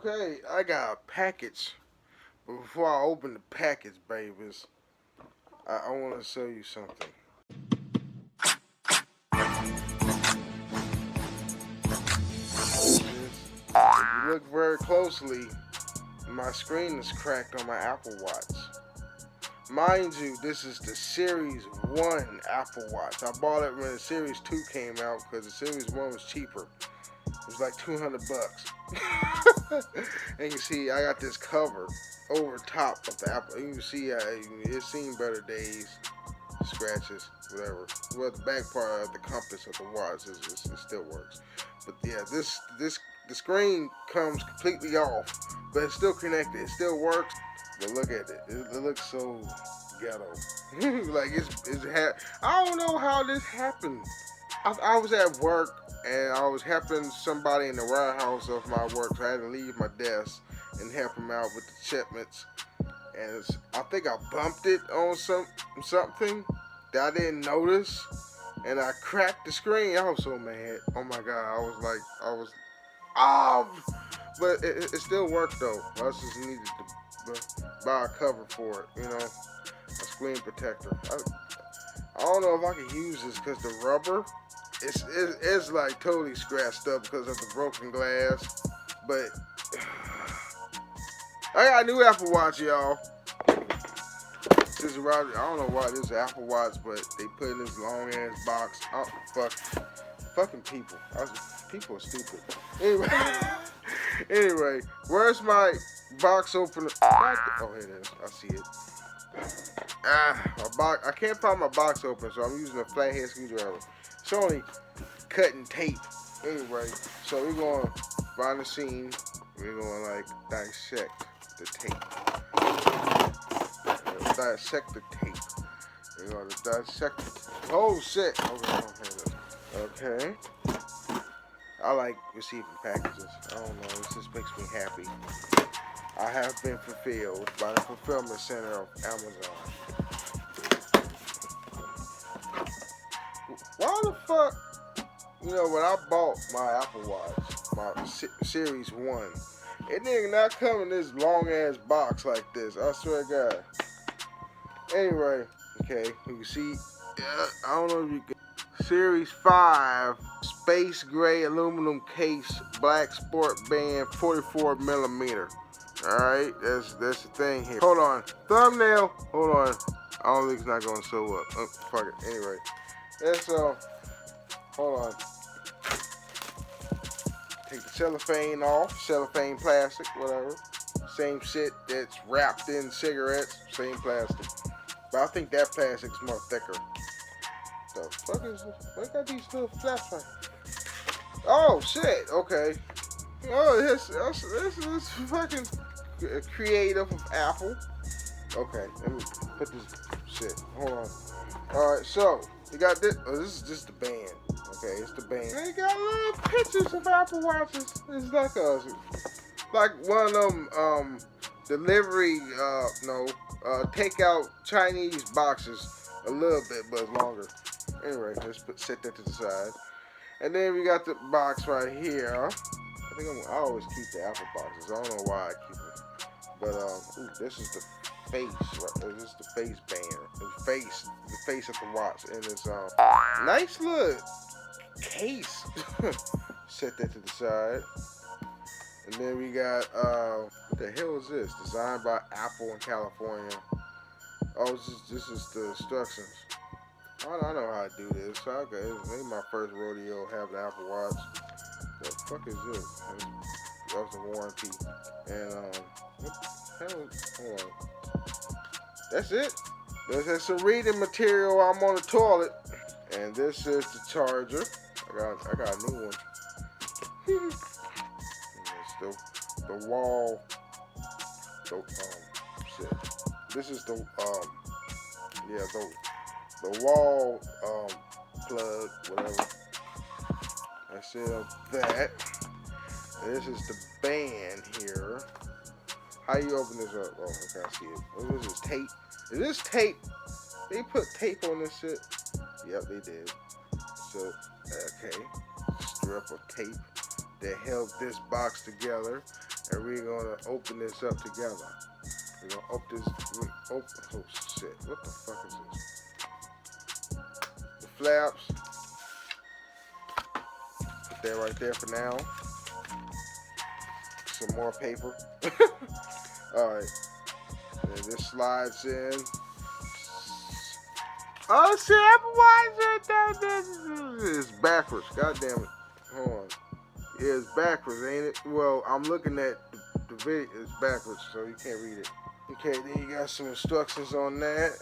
Okay, I got a package. But before I open the package, babies, I want to show you something. If you look very closely, my screen is cracked on my Apple Watch. Mind you, this is the Series 1 Apple Watch. I bought it when the Series 2 came out because the Series 1 was cheaper. It was like $200. And you see, I got this cover over top of the Apple. You can see it's seen better days, scratches, whatever. Well, the back part of the compass of the watch it still works. But yeah, the screen comes completely off, but it's still connected. It still works. But look at it. It looks so ghetto. Like I don't know how this happened. I was at work and I was helping somebody in the warehouse of my work, so I had to leave my desk and help them out with the shipments. And I think I bumped it on something that I didn't notice, and I cracked the screen. I was so mad. Oh my god! But it still worked though. I just needed to buy a cover for it, a screen protector. I don't know if I can use this because the rubber, it's like totally scratched up because of the broken glass. But I got a new Apple Watch, y'all. This is I don't know why this is Apple Watch, but they put in this long ass box. Oh, fucking people. People are stupid. Anyway, where's my box opener? Oh, here it is. I see it. I can't find my box opener, so I'm using a flathead screwdriver. It's only cutting tape. Anyway, so we're going behind the scene. We're going to dissect the tape. Dissect the tape. We're going to dissect the tape. Oh shit. Okay. I like receiving packages. I don't know. It just makes me happy. I have been fulfilled by the fulfillment center of Amazon. Why the fuck? When I bought my Apple Watch, my Series 1, it did not come in this long ass box like this. I swear to God. Anyway, okay, you can see, I don't know if you can. Series 5, space gray aluminum case, black sport band, 44mm. Alright, that's the thing here. Hold on. Thumbnail. Hold on. I don't think it's not going to show up. Fuck it. Anyway. That's, hold on. Take the cellophane off. Cellophane plastic, whatever. Same shit that's wrapped in cigarettes. Same plastic. But I think that plastic's more thicker. The fuck is this? What got these little flaps right? Oh, shit. Okay. Oh, this is fucking creative of Apple. Okay, let me put this shit. Hold on. Alright, so you got this. Oh, this is just the band. Okay, it's the band. They got little pictures of Apple Watches. It's like one of them delivery takeout Chinese boxes. A little bit, but it's longer. Anyway, let's set that to the side. And then we got the box right here. I always keep the Apple boxes. I don't know why I keep them. But this is the face. Right? This is the face band. The face of the watch, and it's nice little case. Set that to the side. And then we got what the hell is this? Designed by Apple in California. Oh, this is the instructions. I know how to do this. Okay, this ain't my first rodeo having an Apple Watch. The fuck is this? That was the warranty. And what the hell? Hold on. That's it. There's some reading material. I'm on the toilet. And this is the charger. I got a new one. It's the wall. Shit. This is the wall plug, whatever. I said that. And this is the band here. How you open this up? Oh, okay, I see it. What is this, tape? Is this tape? They put tape on this shit? Yep, they did. So, okay. Strip of tape that held this box together. and we're gonna open this up together. We're gonna open this. Oh shit! What the fuck is this? The flaps. Put that right there for now. Some more paper. Alright. And this slides in. Oh shit, Apple Watch right there. It's backwards. God damn it. Hold on. Yeah, it's backwards, ain't it? Well, I'm looking at the video. It's backwards, so you can't read it. Okay, then you got some instructions on that.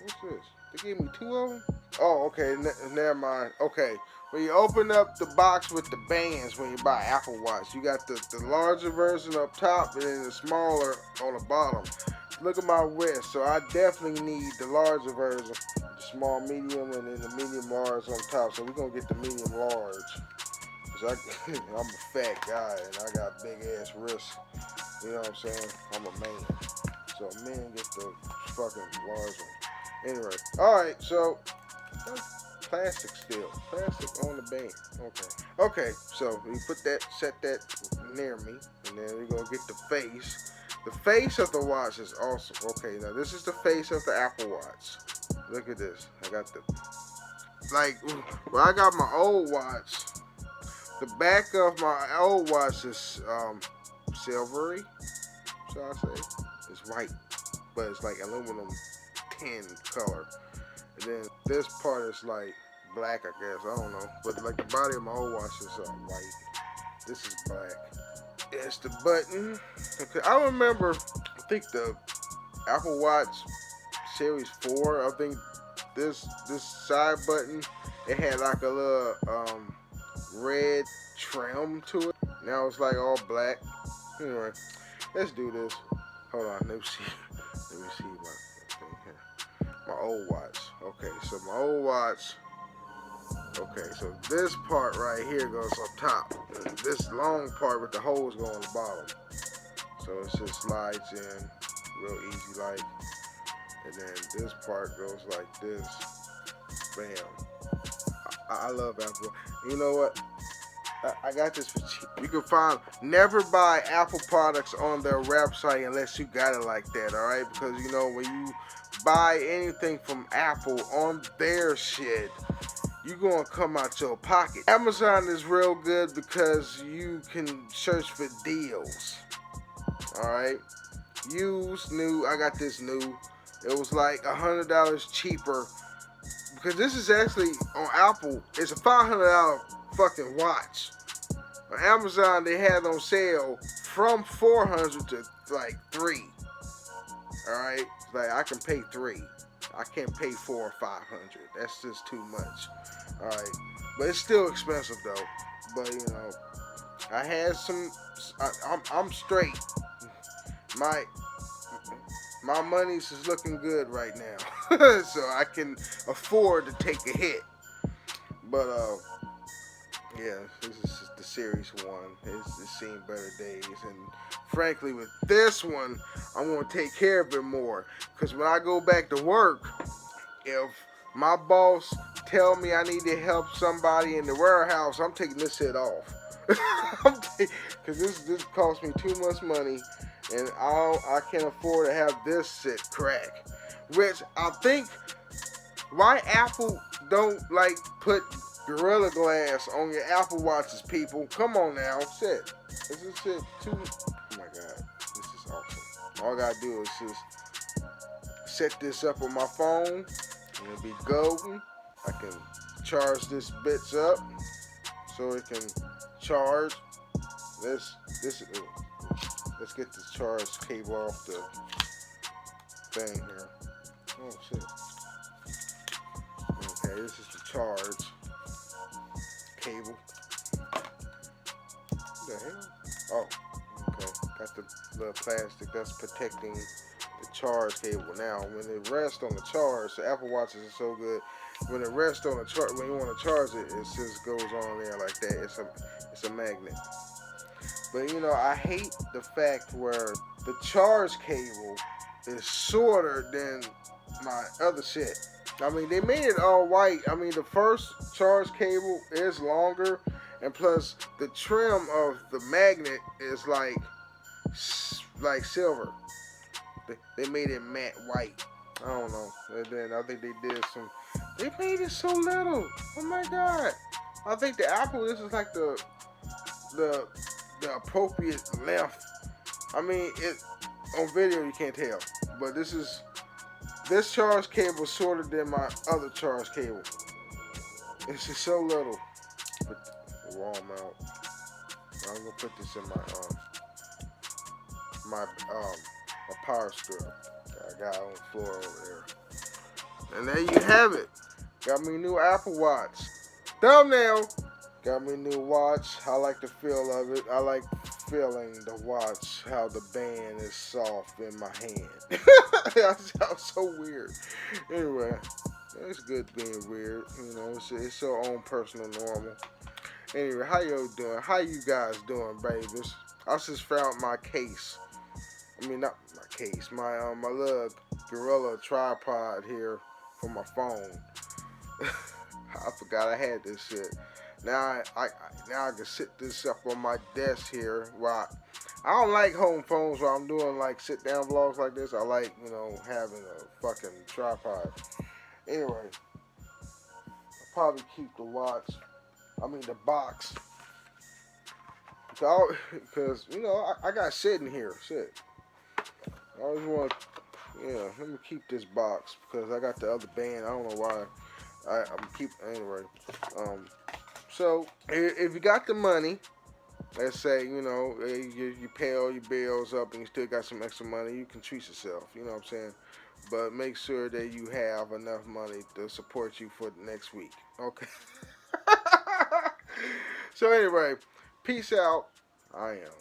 What's this? They gave me 2 of them? Oh, okay. Never mind. Okay. When you open up the box with the bands when you buy Apple Watch, you got the larger version up top and then the smaller on the bottom. Look at my wrist, so I definitely need the larger version, the small, medium, and then the medium large on top. So we're gonna get the medium large. Cause I'm a fat guy and I got big ass wrists. You know what I'm saying? I'm a man. So men get the fucking large one. Anyway, alright, so plastic still. Plastic on the band. Okay, so we put that, set that near me, and then we're gonna get the face. The face of the watch is awesome. Okay, now this is the face of the Apple Watch. Look at this. I got the, like, when I got my old watch, the back of my old watch is silvery, shall I say. It's white, but it's like aluminum tin color. And then this part is like black, I guess. I don't know. But like the body of my old watch is white. This is black. It's the button. Okay, I remember, I think the Apple Watch Series 4, I think this side button, it had like a little red trim to it. Now it's like all black. Anyway, let's do this. Hold on, let me see my thing here. My old watch. Okay, so my old watch. Okay, so this part right here goes up top. This long part with the holes go on the bottom. So it just slides in real easy like. And then this part goes like this. Bam. I love Apple. You know what? I got this for cheap. You can find, never buy Apple products on their website unless you got it like that, alright? Because you know, when you buy anything from Apple on their shit, you're gonna come out your pocket. Amazon is real good because you can search for deals. Alright? Used, new, I got this new. It was like $100 cheaper. Because this is actually on Apple, it's a $500 fucking watch. On Amazon, they had on sale from $400 to like $300. Alright? Like I can pay $300. I can't pay $400 or $500. That's just too much. Alright. But it's still expensive though. But you know, I had some, I'm straight. My money's is looking good right now. So I can afford to take a hit. But yeah, this is the Series 1. It's seen better days, and frankly with this one, I'm gonna take care of it more. Cause when I go back to work, if my boss tell me I need to help somebody in the warehouse, I'm taking this shit off. Cause this costs me too much money, and I can't afford to have this shit crack. Which I think why Apple don't like put Gorilla Glass on your Apple Watches, people. Come on now, shit. This is shit too. Oh my god, this is awesome. All I gotta do is just set this up on my phone, and it'll be golden. I can charge this bitch up so it can charge. Let's get the charge cable off the thing here. Oh shit. Okay, this is the charge cable. What the hell? Oh, okay. Got the little plastic that's protecting the charge cable. Now, when it rests on the charge, the Apple Watches are so good. When it rests on the charge, when you want to charge it, it just goes on there like that. It's a magnet. But you know, I hate the fact where the charge cable is shorter than my other shit. I mean, they made it all white. I mean, the first charge cable is longer, And plus, the trim of the magnet is like silver. They made it matte white. I don't know. And then I think they did some. They made it so little. Oh my god. I think the Apple. This is like the appropriate length. I mean, it on video you can't tell, but this charge cable is shorter than my other charge cable. It's just so little. Put the wrong amount. I'm gonna put this in my power strip. I got on the floor over there. And there you have it. Got me a new Apple Watch. Thumbnail. Got me a new watch. I like the feel of it. I like feeling the watch, how the band is soft in my hand. That sounds so weird. Anyway, it's good being weird. You know, it's your own personal normal. Anyway, how y'all doing? How you guys doing, babies? I just found my case. I mean, not my case. My little Gorilla tripod here for my phone. I forgot I had this shit. Now I can sit this up on my desk here. Well, I don't like home phones while I'm doing like sit down vlogs like this. I like, you know, having a fucking tripod. Anyway, I'll probably keep the watch. I mean the box. Because you know, I got shit in here. Shit. I always want, yeah, let me keep this box because I got the other band. I don't know why. I'm keep anyway. So if you got the money, let's say, you know, you pay all your bills up and you still got some extra money, you can treat yourself. You know what I'm saying? But make sure that you have enough money to support you for the next week. Okay. So anyway, peace out. I am.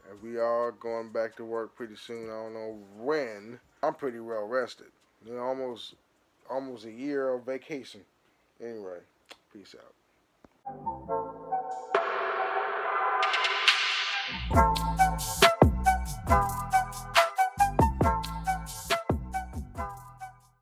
And we are going back to work pretty soon. I don't know when. I'm pretty well rested. You know, almost a year of vacation. Anyway, peace out.